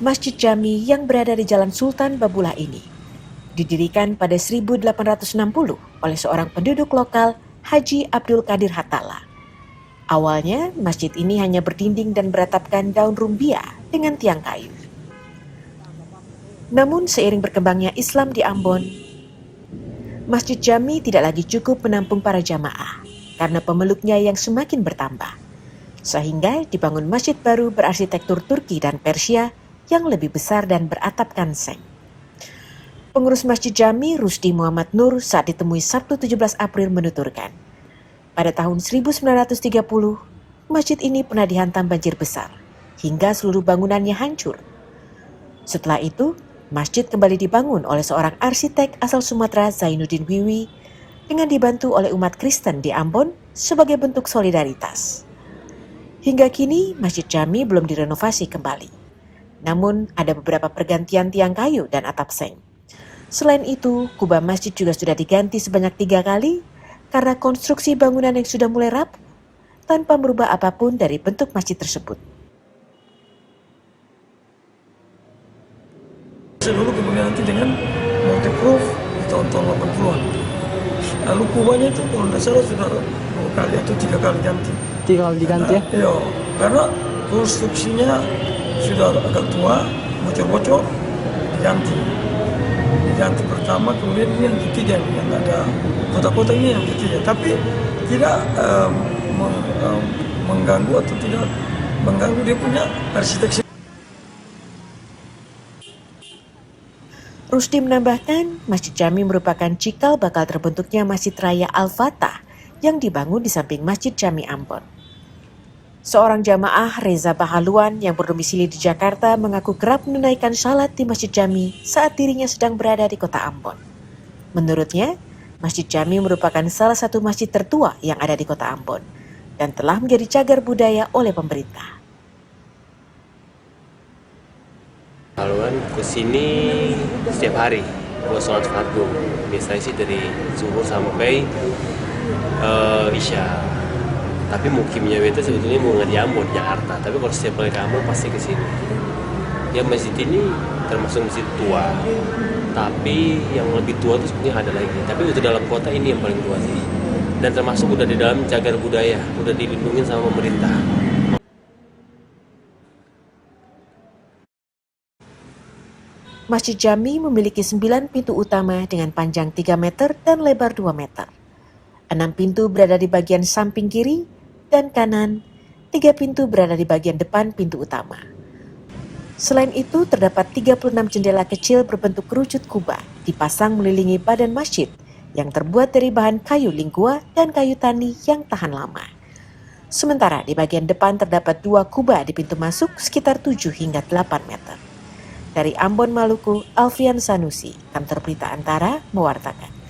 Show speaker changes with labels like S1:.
S1: Masjid Jami yang berada di Jalan Sultan Babullah ini didirikan pada 1860 oleh seorang penduduk lokal, Haji Abdul Qadir Hatala. Awalnya, masjid ini hanya berdinding dan beratapkan daun rumbia dengan tiang kayu. Namun seiring berkembangnya Islam di Ambon, Masjid Jami tidak lagi cukup menampung para jamaah karena pemeluknya yang semakin bertambah. Sehingga dibangun masjid baru berarsitektur Turki dan Persia yang lebih besar dan beratapkan seng. Pengurus Masjid Jami, Rusdi Muhammad Nur, saat ditemui Sabtu 17 April menuturkan, pada tahun 1930, masjid ini pernah dihantam banjir besar, hingga seluruh bangunannya hancur. Setelah itu, masjid kembali dibangun oleh seorang arsitek asal Sumatera, Zainuddin Wiwi, dengan dibantu oleh umat Kristen di Ambon sebagai bentuk solidaritas. Hingga kini, Masjid Jami belum direnovasi kembali. Namun, ada beberapa pergantian tiang kayu dan atap seng. Selain itu, kubah masjid juga sudah diganti sebanyak 3 kali karena konstruksi bangunan yang sudah mulai rapuh tanpa merubah apapun dari bentuk masjid tersebut.
S2: Dulu kemudian nanti dengan multiproof di tahun-tahun 80-an. Lalu kubahnya itu kalau tidak salah sudah 2 kali atau 3 kali ganti.
S3: 3 kali diganti ya?
S2: Iya, karena konstruksinya sudah agak tua, bocor-bocor, diganti pertama, kemudian ini yang ketiga, yang ada kotak-kotak ini yang ketiga, tapi tidak mengganggu atau tidak mengganggu dia punya arsitektur.
S1: Rusdi menambahkan, Masjid Jami merupakan cikal bakal terbentuknya Masjid Raya Al-Fatah yang dibangun di samping Masjid Jami Ambon. Seorang jamaah, Reza Bahaluan, yang berdomisili di Jakarta mengaku kerap menunaikan salat di Masjid Jami saat dirinya sedang berada di kota Ambon. Menurutnya, Masjid Jami merupakan salah satu masjid tertua yang ada di kota Ambon dan telah menjadi cagar budaya oleh pemerintah.
S4: Haluan kesini setiap hari buat sholat fardu. Biasanya sih dari zuhur sampai isya. Tapi mukimnya itu sebetulnya mau nggak di Ambon, Jakarta. Tapi kalau setiap kali ke Ambon pasti kesini. Ya masjid ini termasuk masjid tua. Tapi yang lebih tua itu sebenarnya ada lagi. Tapi untuk dalam kota ini yang paling tua sih. Dan termasuk udah di dalam cagar budaya, udah dilindungi sama pemerintah.
S1: Masjid Jami memiliki 9 pintu utama dengan panjang 3 meter dan lebar 2 meter. 6 pintu berada di bagian samping kiri dan kanan, 3 pintu berada di bagian depan pintu utama. Selain itu, terdapat 36 jendela kecil berbentuk kerucut kubah dipasang melilingi badan masjid yang terbuat dari bahan kayu lingkua dan kayu tani yang tahan lama. Sementara di bagian depan terdapat 2 kubah di pintu masuk sekitar 7 hingga 8 meter. Dari Ambon, Maluku, Alfian Sanusi, Kantor Berita Antara, mewartakan.